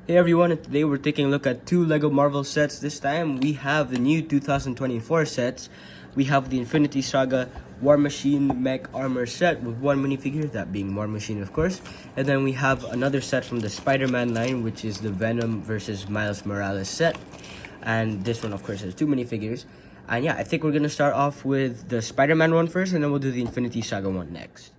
Hey everyone, and today we're taking a look at two LEGO Marvel sets. This time we have the new 2024 sets. We have the Infinity Saga War Machine Mech Armor set with one minifigure, that being War Machine of course. And then we have another set from the Spider-Man line, which is the Venom versus Miles Morales set. And this one of course has two minifigures. And yeah, I think we're gonna start off with the Spider-Man one first, and then we'll do the Infinity Saga one next.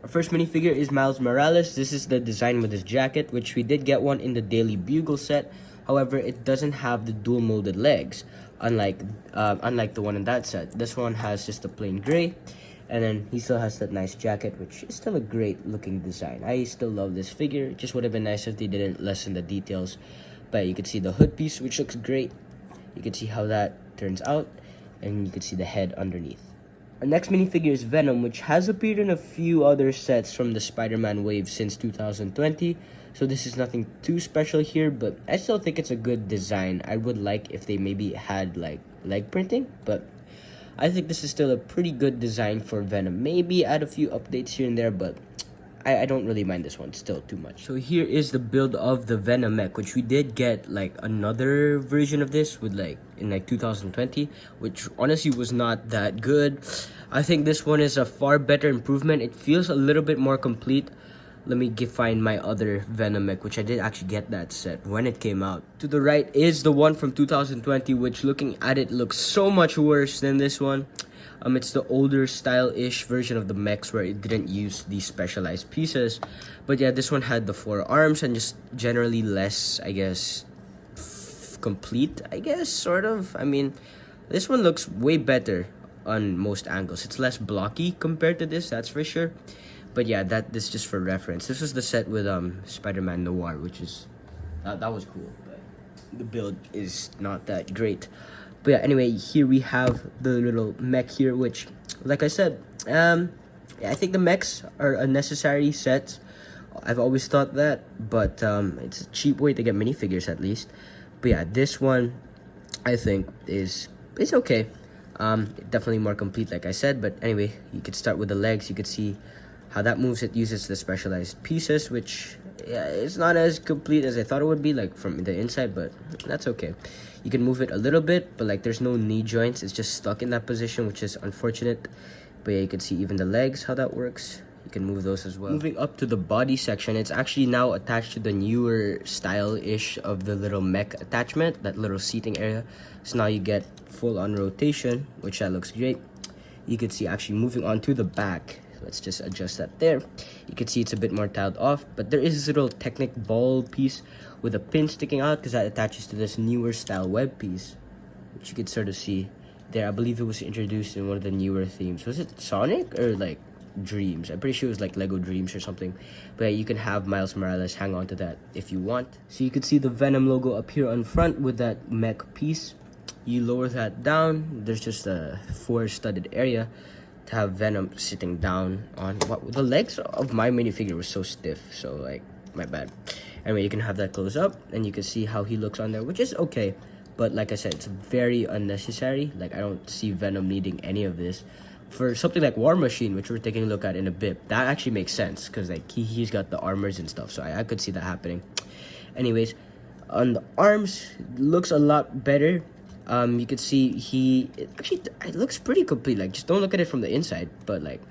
Our first minifigure is Miles Morales. This is the design with his jacket, which we did get one in the Daily Bugle set. However, it doesn't have the dual molded legs, unlike the one in that set. This one has just a plain gray, and then he still has that nice jacket, which is still a great looking design. I still love this figure. It just would have been nice if they didn't lessen the details. But you can see the hood piece, which looks great. You can see how that turns out, and you can see the head underneath. Our next minifigure is Venom, which has appeared in a few other sets from the Spider-Man wave since 2020. So this is nothing too special here, but I still think it's a good design. I would like if they maybe had like leg printing, but I think this is still a pretty good design for Venom. Maybe add a few updates here and there, but I don't really mind this one still too much. So here is the build of the Venom mech, which we did get like another version of this with in 2020, which honestly was not that good. I think this one is a far better improvement. It feels a little bit more complete. Let me find my other Venom mech, which I did actually get that set when it came out. To the right is the one from 2020, which looking at it looks so much worse than this one. It's the older style-ish version of the mechs where it didn't use these specialized pieces. But yeah, this one had the 4 arms and just generally less, I guess, complete, I guess, sort of. I mean, this one looks way better on most angles. It's less blocky compared to this, that's for sure. But yeah, this is just for reference. This is the set with Spider-Man Noir, which is, that was cool. But the build is not that great. But yeah, anyway, here we have the little mech here, which, like I said, yeah, I think the mechs are a necessary set. I've always thought that, but it's a cheap way to get minifigures at least. But yeah, this one, I think, is okay. Definitely more complete, like I said. But anyway, you could start with the legs. You could see how that moves. It uses the specialized pieces, which, yeah, it's not as complete as I thought it would be, like from the inside, but that's okay. You can move it a little bit, but like there's no knee joints. It's just stuck in that position, which is unfortunate. But yeah, you can see even the legs, how that works. You can move those as well. Moving up to the body section, it's actually now attached to the newer style-ish of the little mech attachment, that little seating area. So now you get full-on rotation, which that looks great. You can see actually moving on to the back. Let's just adjust that there. You can see it's a bit more tiled off, but there is this little Technic ball piece with a pin sticking out because that attaches to this newer style web piece, which you could sort of see there. I believe it was introduced in one of the newer themes. Was it Sonic or like Dreams? I'm pretty sure it was like Lego Dreams or something. But yeah, you can have Miles Morales hang on to that if you want. So you can see the Venom logo appear on front with that mech piece. You lower that down, there's just a 4 studded area to have Venom sitting down on. What, the legs of my minifigure were so stiff, so like, my bad. Anyway, you can have that close up and you can see how he looks on there, which is okay. But like I said, it's very unnecessary. Like, I don't see Venom needing any of this. For something like War Machine, which we're taking a look at in a bit, that actually makes sense because like he's got the armors and stuff, so I could see that happening. Anyways, on the arms, looks a lot better. You could see it looks pretty complete. Like, just don't look at it from the inside, but like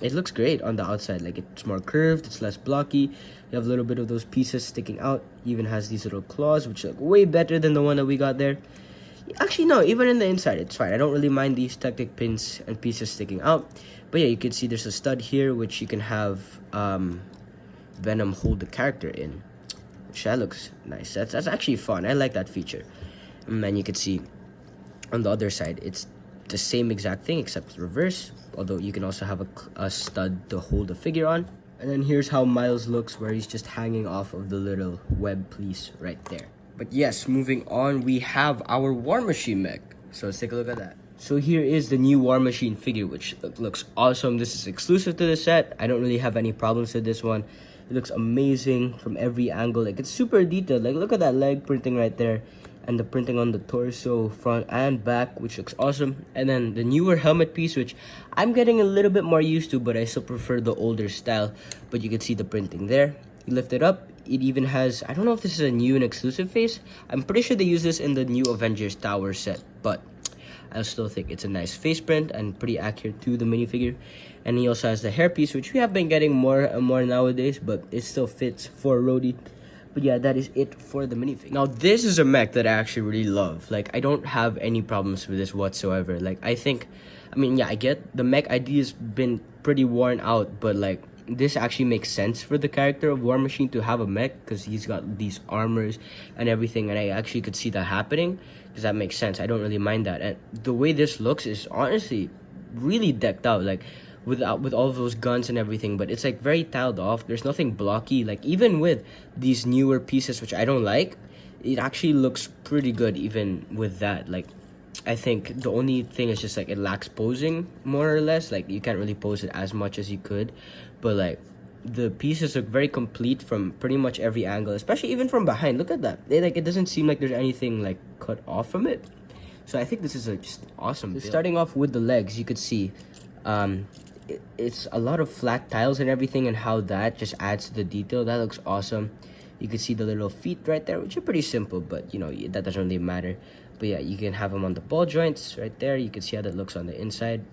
it looks great on the outside. Like, it's more curved, it's less blocky. You have a little bit of those pieces sticking out. He even has these little claws, which look way better than the one that we got there. Actually, no, even in the inside, it's fine. I don't really mind these Technic pins and pieces sticking out. But yeah, you can see there's a stud here, which you can have Venom hold the character in, which that looks nice. That's actually fun. I like that feature. And then you can see on the other side, it's the same exact thing except reverse, although you can also have a stud to hold the figure on. And then here's how Miles looks, where he's just hanging off of the little web piece right there. But yes, moving on, we have our War Machine mech. So let's take a look at that. So here is the new War Machine figure, which looks awesome. This is exclusive to the set. I don't really have any problems with this one. It looks amazing from every angle. Like, it's super detailed. Like, look at that leg printing right there, and the printing on the torso, front and back, which looks awesome. And then the newer helmet piece, which I'm getting a little bit more used to, but I still prefer the older style. But you can see the printing there. You lift it up. It even has, I don't know if this is a new and exclusive face. I'm pretty sure they use this in the new Avengers Tower set, but I still think it's a nice face print and pretty accurate to the minifigure. And he also has the hairpiece, which we have been getting more and more nowadays, but it still fits for Rhodey. But yeah, that is it for the minifigure. Now, this is a mech that I actually really love. Like, I don't have any problems with this whatsoever. Like, I mean, yeah, I get the mech idea's been pretty worn out, but like, this actually makes sense for the character of War Machine to have a mech because he's got these armors and everything, and I actually could see that happening because that makes sense. I don't really mind that, and the way this looks is honestly really decked out, like with all of those guns and everything, but it's like very tiled off. There's nothing blocky. Like, even with these newer pieces, which I don't like, it actually looks pretty good even with that. Like, I think the only thing is just like it lacks posing more or less. Like, you can't really pose it as much as you could, but like the pieces look very complete from pretty much every angle, especially even from behind. Look at that. It doesn't seem like there's anything like cut off from it. So I think this is just awesome. So starting off with the legs, you could see it's a lot of flat tiles and everything, and how that just adds to the detail. That looks awesome. You can see the little feet right there, which are pretty simple, but you know, that doesn't really matter. But yeah, you can have them on the ball joints right there. You can see how that looks on the inside.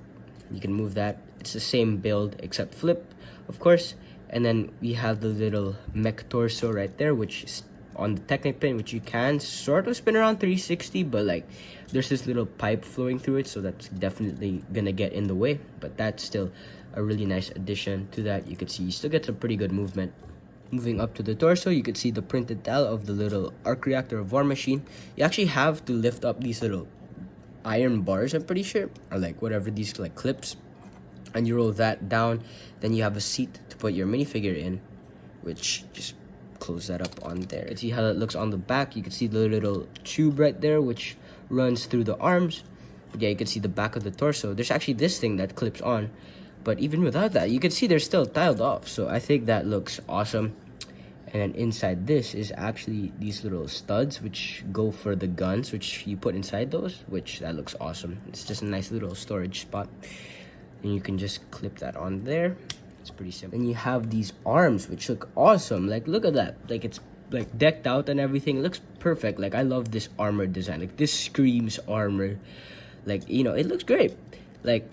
You can move that. It's the same build except flip, of course. And then we have the little mech torso right there, which is on the Technic pin, which you can sort of spin around 360, but like there's this little pipe flowing through it, so that's definitely gonna get in the way. But that's still a really nice addition to that. You can see you still get some pretty good movement. Moving up to the torso, you could see the printed tile of the little arc reactor of War Machine. You actually have to lift up these little iron bars, I'm pretty sure, or like whatever, these like clips, and you roll that down. Then you have a seat to put your minifigure in, which just close that up on there. You can see how that looks on the back. You can see the little tube right there, which runs through the arms. But yeah, you can see the back of the torso. There's actually this thing that clips on, but even without that, you can see they're still tiled off. So I think that looks awesome. And then inside this is actually these little studs, which go for the guns, which you put inside those, which that looks awesome. It's just a nice little storage spot. And you can just clip that on there. It's pretty simple. And you have these arms, which look awesome. Like, look at that. Like, it's like decked out and everything. It looks perfect. Like, I love this armor design. Like, this screams armor. Like, you know, it looks great. Like,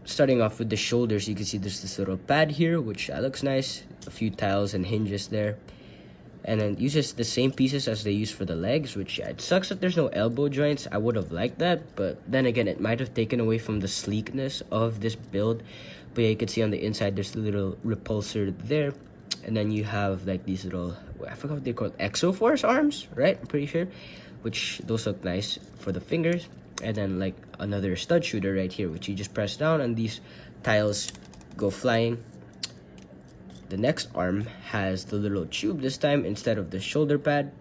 starting off with the shoulders, you can see there's this little pad here, which that looks nice. A few tiles and hinges there. And then uses the same pieces as they use for the legs, which it sucks that there's no elbow joints. I would have liked that, but then again, it might have taken away from the sleekness of this build. But yeah, you can see on the inside there's a little repulsor there, and then you have like these little, I forgot what they're called, Exoforce arms, right? I'm pretty sure, which those look nice for the fingers. And then like another stud shooter right here, which you just press down and these tiles go flying. The next arm has the little tube this time instead of the shoulder pad.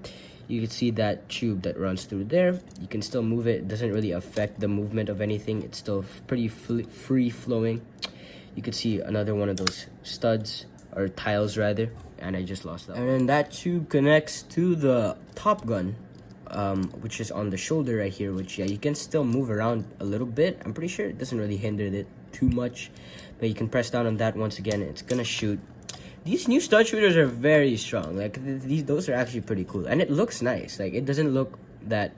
You can see that tube that runs through there. You can still move it. It doesn't really affect the movement of anything. It's still pretty free flowing. You can see another one of those studs, or tiles rather, and I just lost that. And then that tube connects to the top gun, which is on the shoulder right here, which yeah, you can still move around a little bit. I'm pretty sure it doesn't really hinder it too much, but you can press down on that once again, it's gonna shoot. These new stud shooters are very strong. Like, those are actually pretty cool, and it looks nice. Like, it doesn't look that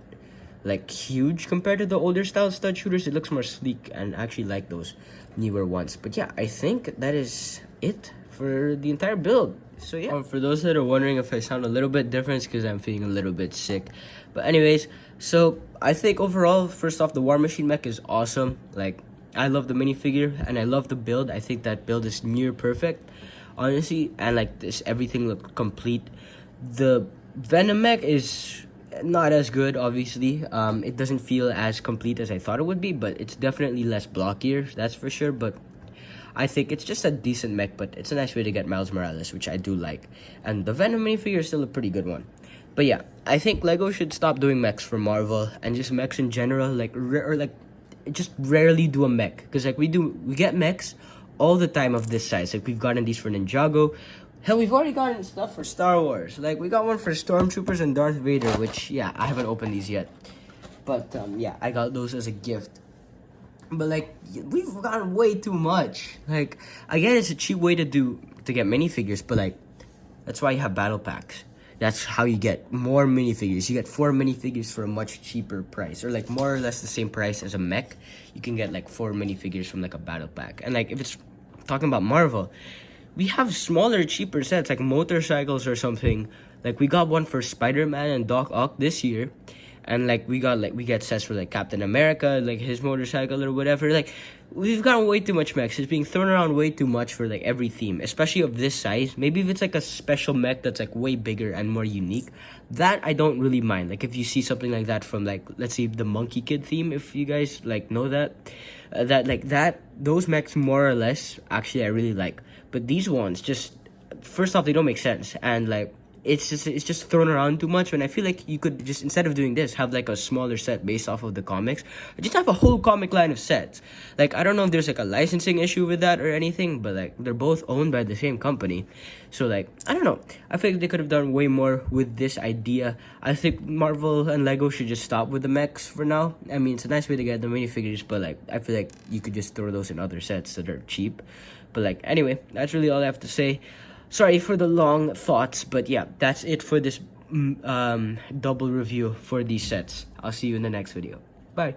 like huge compared to the older style stud shooters. It looks more sleek, and I actually like those newer ones. But yeah, I think that is it for the entire build. So yeah, for those that are wondering if I sound a little bit different, it's because I'm feeling a little bit sick. But anyways, so I think overall, first off, the War Machine mech is awesome. Like, I love the minifigure and I love the build. I think that build is near perfect, honestly, and like this, everything looked complete. The Venom mech is not as good, obviously. It doesn't feel as complete as I thought it would be, but it's definitely less blockier, that's for sure. But I think it's just a decent mech, but it's a nice way to get Miles Morales, which I do like. And the Venom minifigure is still a pretty good one. But yeah, I think Lego should stop doing mechs for Marvel and just mechs in general, like just rarely do a mech, because like we get mechs all the time of this size. Like, we've gotten these for Ninjago. Hell, we've already gotten stuff for Star Wars. Like, we got one for Stormtroopers and Darth Vader, which yeah, I haven't opened these yet, but yeah, I got those as a gift. But like, we've gotten way too much. Like, I get it's a cheap way to get minifigures, but like, That's why you have battle packs. That's how you get more minifigures. You get 4 minifigures for a much cheaper price, or like more or less the same price as a mech. You can get like 4 minifigures from like a battle pack. And like if it's talking about Marvel, we have smaller, cheaper sets like motorcycles or something. Like we got one for Spider-Man and Doc Ock this year, and like we get sets for like Captain America, like his motorcycle or whatever. Like we've gotten way too much mechs. It's being thrown around way too much for like every theme, especially of this size. Maybe if it's like a special mech that's like way bigger and more unique, that I don't really mind. Like if you see something like that from like, let's say, the Monkey Kid theme, if you guys like know that, those mechs more or less actually I really like. But these ones, just first off, they don't make sense, and like it's just thrown around too much. And I feel like you could just, instead of doing this, have like a smaller set based off of the comics, or just have a whole comic line of sets. Like I don't know if there's like a licensing issue with that or anything, but like they're both owned by the same company, so like I don't know. I feel like they could have done way more with this idea. I think Marvel and Lego should just stop with the mechs for now. I mean, it's a nice way to get the minifigures, but like I feel like you could just throw those in other sets that are cheap. But like anyway, that's really all I have to say. Sorry for the long thoughts, but yeah, that's it for this double review for these sets. I'll see you in the next video. Bye.